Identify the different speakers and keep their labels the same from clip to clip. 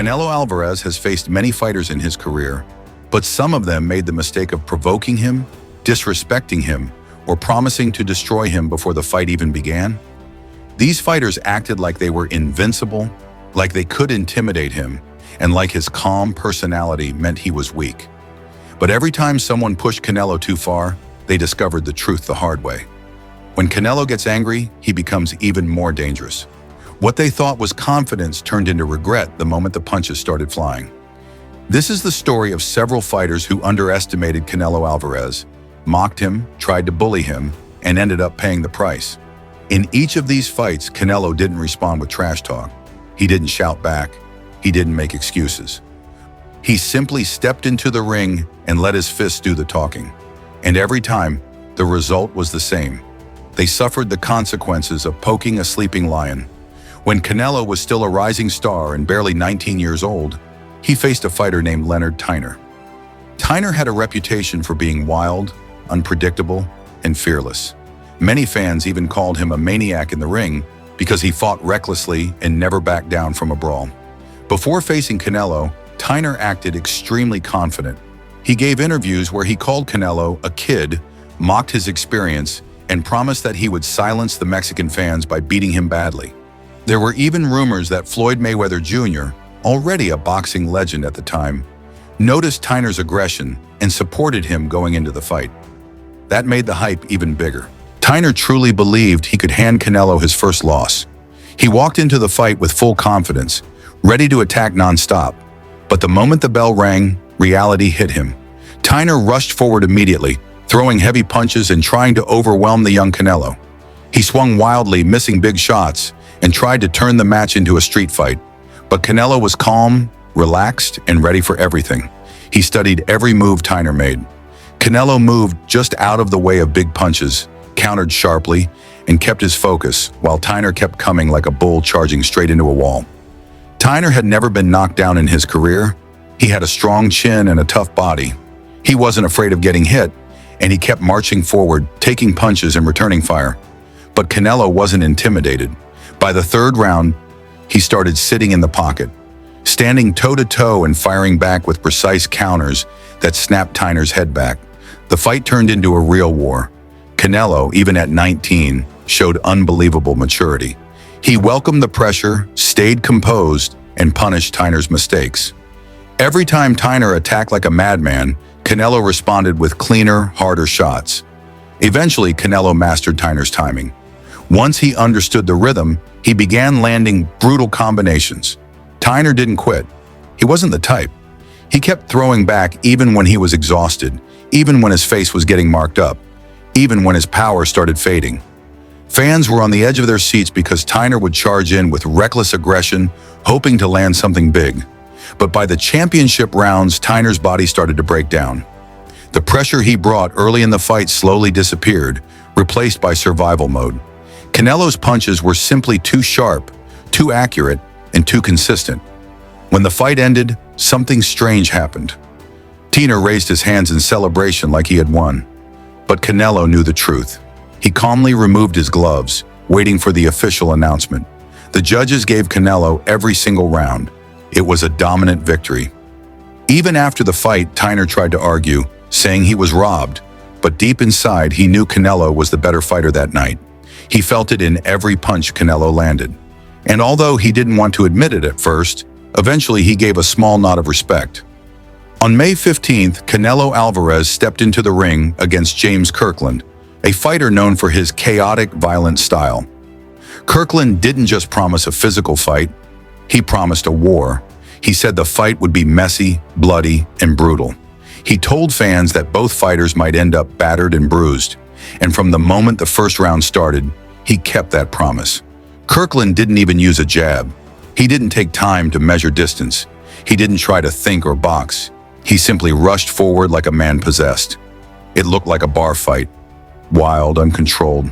Speaker 1: Canelo Alvarez has faced many fighters in his career, but some of them made the mistake of provoking him, disrespecting him, or promising to destroy him before the fight even began. These fighters acted like they were invincible, like they could intimidate him, and like his calm personality meant he was weak. But every time someone pushed Canelo too far, they discovered the truth the hard way. When Canelo gets angry, he becomes even more dangerous. What they thought was confidence turned into regret the moment the punches started flying. This is the story of several fighters who underestimated Canelo Alvarez, mocked him, tried to bully him, and ended up paying the price. In each of these fights, Canelo didn't respond with trash talk. He didn't shout back. He didn't make excuses. He simply stepped into the ring and let his fists do the talking. And every time, the result was the same. They suffered the consequences of poking a sleeping lion. When Canelo was still a rising star and barely 19 years old, he faced a fighter named Leonard Tiner. Tiner had a reputation for being wild, unpredictable, and fearless. Many fans even called him a maniac in the ring because he fought recklessly and never backed down from a brawl. Before facing Canelo, Tiner acted extremely confident. He gave interviews where he called Canelo a kid, mocked his experience, and promised that he would silence the Mexican fans by beating him badly. There were even rumors that Floyd Mayweather Jr., already a boxing legend at the time, noticed Tiner's aggression and supported him going into the fight. That made the hype even bigger. Tiner truly believed he could hand Canelo his first loss. He walked into the fight with full confidence, ready to attack nonstop. But the moment the bell rang, reality hit him. Tiner rushed forward immediately, throwing heavy punches and trying to overwhelm the young Canelo. He swung wildly, missing big shots, and tried to turn the match into a street fight. But Canelo was calm, relaxed, and ready for everything. He studied every move Tiner made. Canelo moved just out of the way of big punches, countered sharply, and kept his focus, while Tiner kept coming like a bull charging straight into a wall. Tiner had never been knocked down in his career. He had a strong chin and a tough body. He wasn't afraid of getting hit, and he kept marching forward, taking punches and returning fire. But Canelo wasn't intimidated. By the third round, he started sitting in the pocket, standing toe-to-toe and firing back with precise counters that snapped Tiner's head back. The fight turned into a real war. Canelo, even at 19, showed unbelievable maturity. He welcomed the pressure, stayed composed, and punished Tiner's mistakes. Every time Tiner attacked like a madman, Canelo responded with cleaner, harder shots. Eventually, Canelo mastered Tiner's timing. Once he understood the rhythm, he began landing brutal combinations. Tiner didn't quit. He wasn't the type. He kept throwing back even when he was exhausted, even when his face was getting marked up, even when his power started fading. Fans were on the edge of their seats because Tiner would charge in with reckless aggression, hoping to land something big. But by the championship rounds, Tiner's body started to break down. The pressure he brought early in the fight slowly disappeared, replaced by survival mode. Canelo's punches were simply too sharp, too accurate, and too consistent. When the fight ended, something strange happened. Tiner raised his hands in celebration like he had won. But Canelo knew the truth. He calmly removed his gloves, waiting for the official announcement. The judges gave Canelo every single round. It was a dominant victory. Even after the fight, Tiner tried to argue, saying he was robbed. But deep inside, he knew Canelo was the better fighter that night. He felt it in every punch Canelo landed. And although he didn't want to admit it at first, eventually he gave a small nod of respect. On May 15th, Canelo Alvarez stepped into the ring against James Kirkland, a fighter known for his chaotic, violent style. Kirkland didn't just promise a physical fight, he promised a war. He said the fight would be messy, bloody, and brutal. He told fans that both fighters might end up battered and bruised. And from the moment the first round started, he kept that promise. Kirkland didn't even use a jab. He didn't take time to measure distance. He didn't try to think or box. He simply rushed forward like a man possessed. It looked like a bar fight, wild, uncontrolled,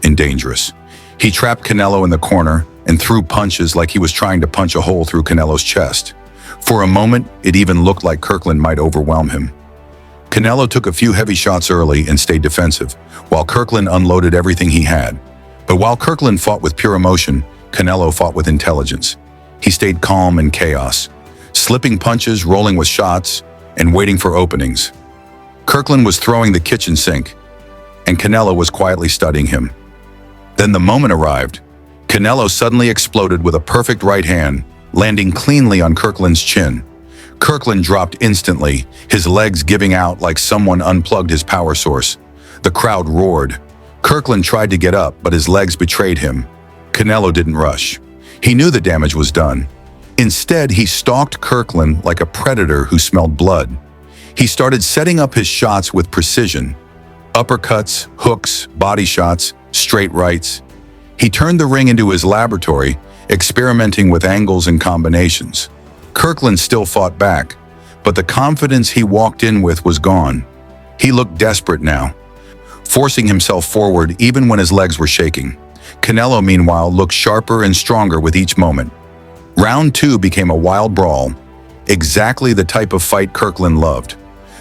Speaker 1: and dangerous. He trapped Canelo in the corner and threw punches like he was trying to punch a hole through Canelo's chest. For a moment, it even looked like Kirkland might overwhelm him. Canelo took a few heavy shots early and stayed defensive, while Kirkland unloaded everything he had. But while Kirkland fought with pure emotion, Canelo fought with intelligence. He stayed calm in chaos. slipping punches, rolling with shots, and waiting for openings. Kirkland was throwing the kitchen sink, and Canelo was quietly studying him. Then the moment arrived. Canelo suddenly exploded with a perfect right hand, landing cleanly on Kirkland's chin. Kirkland dropped instantly, his legs giving out like someone unplugged his power source. The crowd roared. Kirkland tried to get up, but his legs betrayed him. Canelo didn't rush. He knew the damage was done. Instead, he stalked Kirkland like a predator who smelled blood. He started setting up his shots with precision. Uppercuts, hooks, body shots, straight rights. He turned the ring into his laboratory, experimenting with angles and combinations. Kirkland still fought back, but the confidence he walked in with was gone. He looked desperate now, forcing himself forward even when his legs were shaking. Canelo, meanwhile, looked sharper and stronger with each moment. Round 2 became a wild brawl, exactly the type of fight Kirkland loved.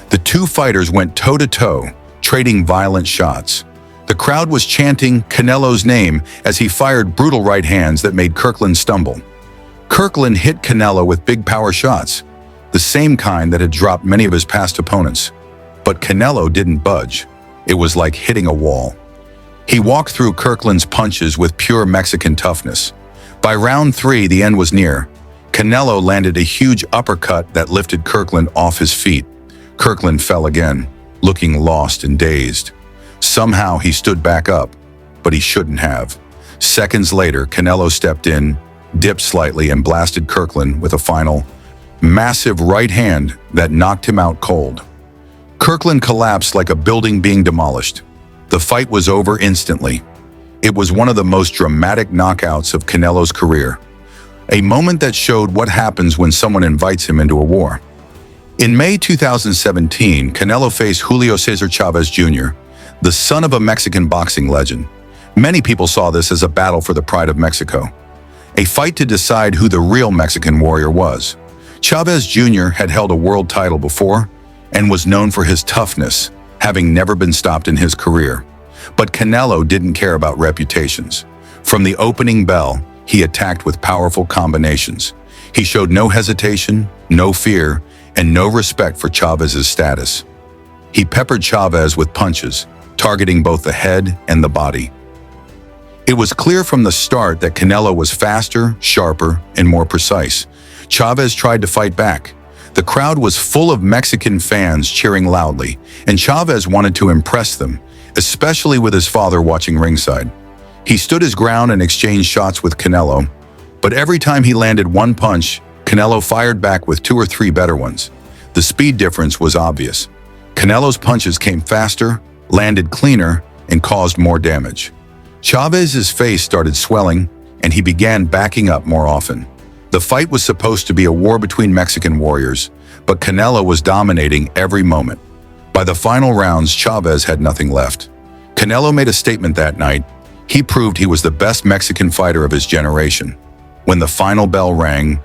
Speaker 1: The two fighters went toe-to-toe, trading violent shots. The crowd was chanting Canelo's name as he fired brutal right hands that made Kirkland stumble. Kirkland hit Canelo with big power shots, the same kind that had dropped many of his past opponents. But Canelo didn't budge. It was like hitting a wall. He walked through Kirkland's punches with pure Mexican toughness. By round 3, the end was near. Canelo landed a huge uppercut that lifted Kirkland off his feet. Kirkland fell again, looking lost and dazed. Somehow he stood back up, but he shouldn't have. Seconds later, Canelo stepped in, dipped slightly, and blasted Kirkland with a final, massive right hand that knocked him out cold. Kirkland collapsed like a building being demolished. The fight was over instantly. It was one of the most dramatic knockouts of Canelo's career, a moment that showed what happens when someone invites him into a war. In May 2017, Canelo faced Julio Cesar Chavez Jr., the son of a Mexican boxing legend. Many people saw this as a battle for the pride of Mexico, a fight to decide who the real Mexican warrior was. Chavez Jr. had held a world title before and was known for his toughness, having never been stopped in his career. But Canelo didn't care about reputations. From the opening bell, he attacked with powerful combinations. He showed no hesitation, no fear, and no respect for Chavez's status. He peppered Chavez with punches, targeting both the head and the body. It was clear from the start that Canelo was faster, sharper, and more precise. Chavez tried to fight back. The crowd was full of Mexican fans cheering loudly, and Chavez wanted to impress them, especially with his father watching ringside. He stood his ground and exchanged shots with Canelo, but every time he landed one punch, Canelo fired back with 2 or 3 better ones. The speed difference was obvious. Canelo's punches came faster, landed cleaner, and caused more damage. Chavez's face started swelling, and he began backing up more often. The fight was supposed to be a war between Mexican warriors, but Canelo was dominating every moment. By the final rounds, Chavez had nothing left. Canelo made a statement that night. He proved he was the best Mexican fighter of his generation. When the final bell rang,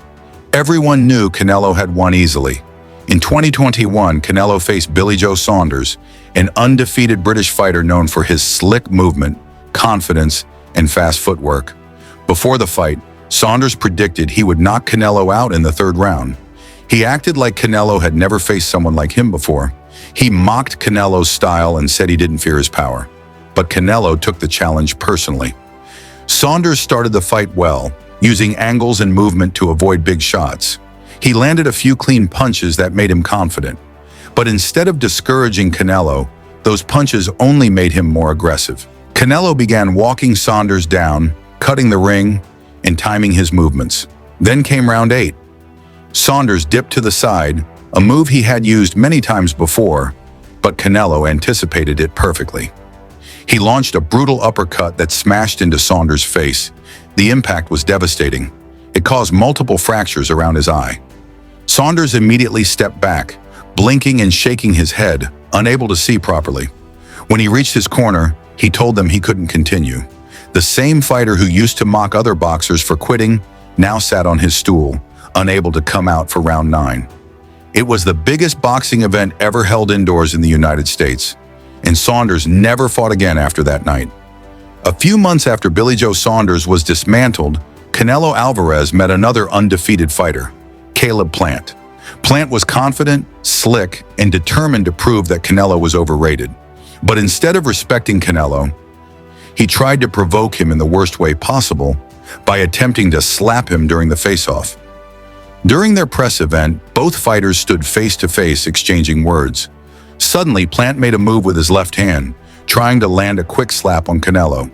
Speaker 1: everyone knew Canelo had won easily. In 2021, Canelo faced Billy Joe Saunders, an undefeated British fighter known for his slick movement, confidence, and fast footwork. Before the fight, Saunders predicted he would knock Canelo out in the 3rd round. He acted like Canelo had never faced someone like him before. He mocked Canelo's style and said he didn't fear his power. But Canelo took the challenge personally. Saunders started the fight well, using angles and movement to avoid big shots. He landed a few clean punches that made him confident. But instead of discouraging Canelo, those punches only made him more aggressive. Canelo began walking Saunders down, cutting the ring, and timing his movements. Then came round 8. Saunders dipped to the side, a move he had used many times before, but Canelo anticipated it perfectly. He launched a brutal uppercut that smashed into Saunders' face. The impact was devastating. It caused multiple fractures around his eye. Saunders immediately stepped back, blinking and shaking his head, unable to see properly. When he reached his corner, he told them he couldn't continue. The same fighter who used to mock other boxers for quitting now sat on his stool, unable to come out for round 9. It was the biggest boxing event ever held indoors in the United States, and Saunders never fought again after that night. A few months after Billy Joe Saunders was dismantled, Canelo Alvarez met another undefeated fighter, Caleb Plant. Plant was confident, slick, and determined to prove that Canelo was overrated. But instead of respecting Canelo, he tried to provoke him in the worst way possible by attempting to slap him during the face-off. During their press event, both fighters stood face-to-face exchanging words. Suddenly, Plant made a move with his left hand, trying to land a quick slap on Canelo.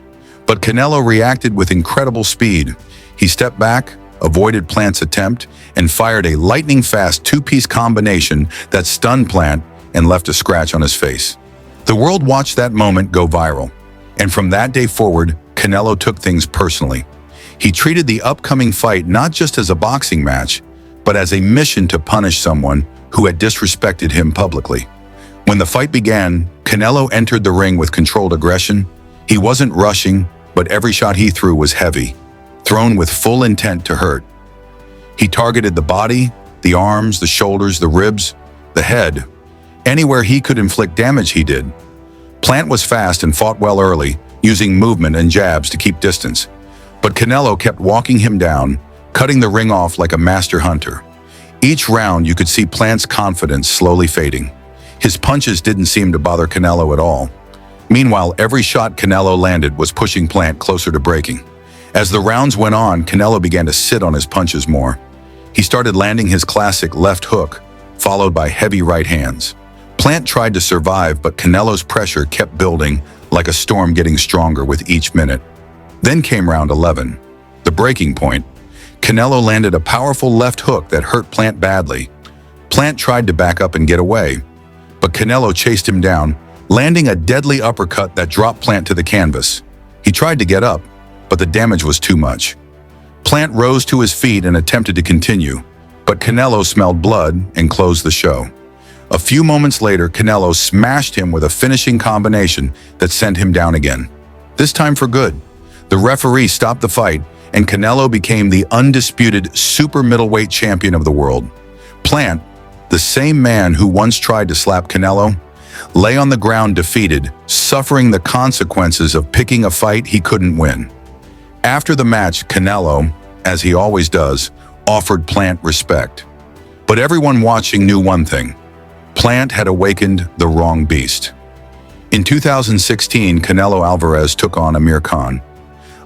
Speaker 1: But Canelo reacted with incredible speed. He stepped back, avoided Plant's attempt, and fired a lightning-fast two-piece combination that stunned Plant and left a scratch on his face. The world watched that moment go viral, and from that day forward, Canelo took things personally. He treated the upcoming fight not just as a boxing match, but as a mission to punish someone who had disrespected him publicly. When the fight began, Canelo entered the ring with controlled aggression. He wasn't rushing, but every shot he threw was heavy, thrown with full intent to hurt. He targeted the body, the arms, the shoulders, the ribs, the head. Anywhere he could inflict damage, he did. Plant was fast and fought well early, using movement and jabs to keep distance. But Canelo kept walking him down, cutting the ring off like a master hunter. Each round, you could see Plant's confidence slowly fading. His punches didn't seem to bother Canelo at all. Meanwhile, every shot Canelo landed was pushing Plant closer to breaking. As the rounds went on, Canelo began to sit on his punches more. He started landing his classic left hook, followed by heavy right hands. Plant tried to survive, but Canelo's pressure kept building like a storm, getting stronger with each minute. Then came round 11, the breaking point. Canelo landed a powerful left hook that hurt Plant badly. Plant tried to back up and get away, but Canelo chased him down, landing a deadly uppercut that dropped Plant to the canvas. He tried to get up, but the damage was too much. Plant rose to his feet and attempted to continue, but Canelo smelled blood and closed the show. A few moments later, Canelo smashed him with a finishing combination that sent him down again. This time for good. The referee stopped the fight, and Canelo became the undisputed super middleweight champion of the world. Plant, the same man who once tried to slap Canelo, lay on the ground defeated, suffering the consequences of picking a fight he couldn't win. After the match, Canelo, as he always does, offered Plant respect. But everyone watching knew one thing: Plant had awakened the wrong beast. In 2016, Canelo Alvarez took on Amir,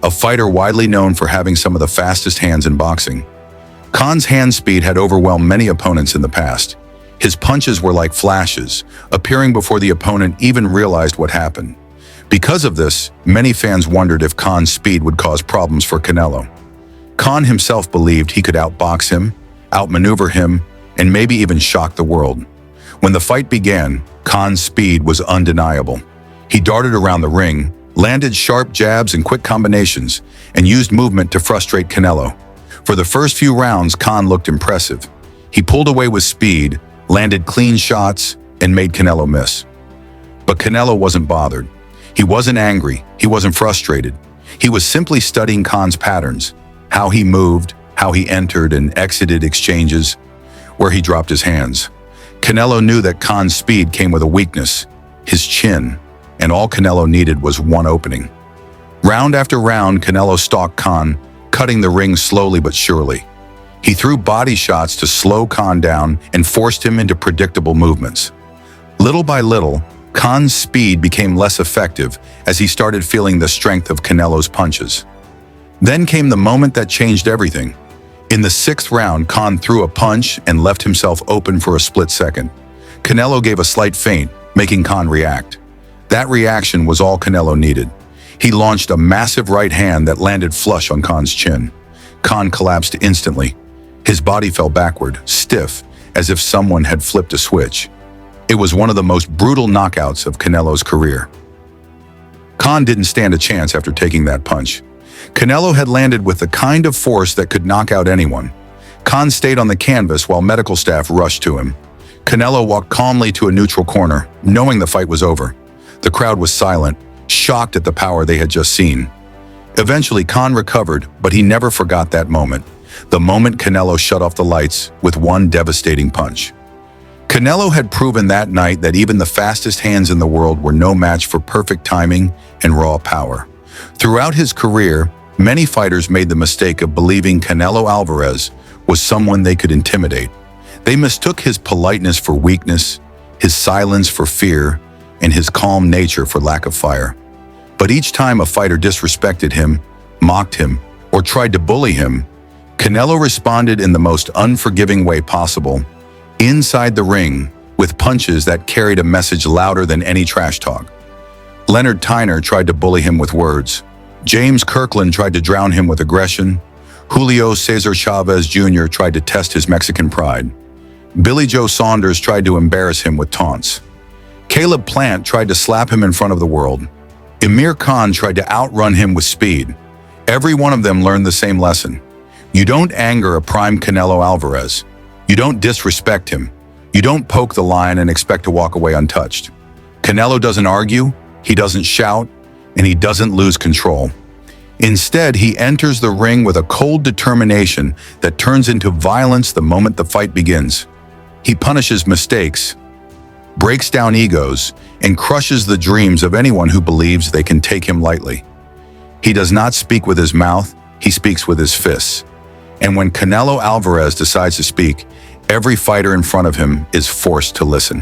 Speaker 1: a fighter widely known for having some of the fastest hands in boxing. Khan's hand speed had overwhelmed many opponents in the past. His punches were like flashes, appearing before the opponent even realized what happened. Because of this, many fans wondered if Khan's speed would cause problems for Canelo. Khan himself believed he could outbox him, outmaneuver him, and maybe even shock the world. When the fight began, Khan's speed was undeniable. He darted around the ring, landed sharp jabs and quick combinations, and used movement to frustrate Canelo. For the first few rounds, Khan looked impressive. He pulled away with speed, landed clean shots, and made Canelo miss. But Canelo wasn't bothered. He wasn't angry. He wasn't frustrated. He was simply studying Khan's patterns, how he moved, how he entered and exited exchanges, where he dropped his hands. Canelo knew that Khan's speed came with a weakness, his chin, and all Canelo needed was one opening. Round after round, Canelo stalked Khan, cutting the ring slowly but surely. He threw body shots to slow Khan down and forced him into predictable movements. Little by little, Khan's speed became less effective as he started feeling the strength of Canelo's punches. Then came the moment that changed everything. In the 6th round, Khan threw a punch and left himself open for a split second. Canelo gave a slight feint, making Khan react. That reaction was all Canelo needed. He launched a massive right hand that landed flush on Khan's chin. Khan collapsed instantly. His body fell backward, stiff, as if someone had flipped a switch. It was one of the most brutal knockouts of Canelo's career. Khan didn't stand a chance after taking that punch. Canelo had landed with the kind of force that could knock out anyone. Khan stayed on the canvas while medical staff rushed to him. Canelo walked calmly to a neutral corner, knowing the fight was over. The crowd was silent, shocked at the power they had just seen. Eventually, Khan recovered, but he never forgot that moment. The moment Canelo shut off the lights with one devastating punch. Canelo had proven that night that even the fastest hands in the world were no match for perfect timing and raw power. Throughout his career, Many fighters made the mistake of believing Canelo Alvarez was someone they could intimidate. They mistook his politeness for weakness, his silence for fear, and his calm nature for lack of fire. But each time a fighter disrespected him, mocked him, or tried to bully him, Canelo responded in the most unforgiving way possible, inside the ring, with punches that carried a message louder than any trash talk. Leonard Tiner tried to bully him with words. James Kirkland tried to drown him with aggression. Julio Cesar Chavez Jr. tried to test his Mexican pride. Billy Joe Saunders tried to embarrass him with taunts. Caleb Plant tried to slap him in front of the world. Amir tried to outrun him with speed. Every one of them learned the same lesson. You don't anger a prime Canelo Alvarez. You don't disrespect him. You don't poke the lion and expect to walk away untouched. Canelo doesn't argue, he doesn't shout, and he doesn't lose control. Instead, he enters the ring with a cold determination that turns into violence the moment the fight begins. He punishes mistakes, breaks down egos, and crushes the dreams of anyone who believes they can take him lightly. He does not speak with his mouth, he speaks with his fists. And when Canelo Alvarez decides to speak, every fighter in front of him is forced to listen.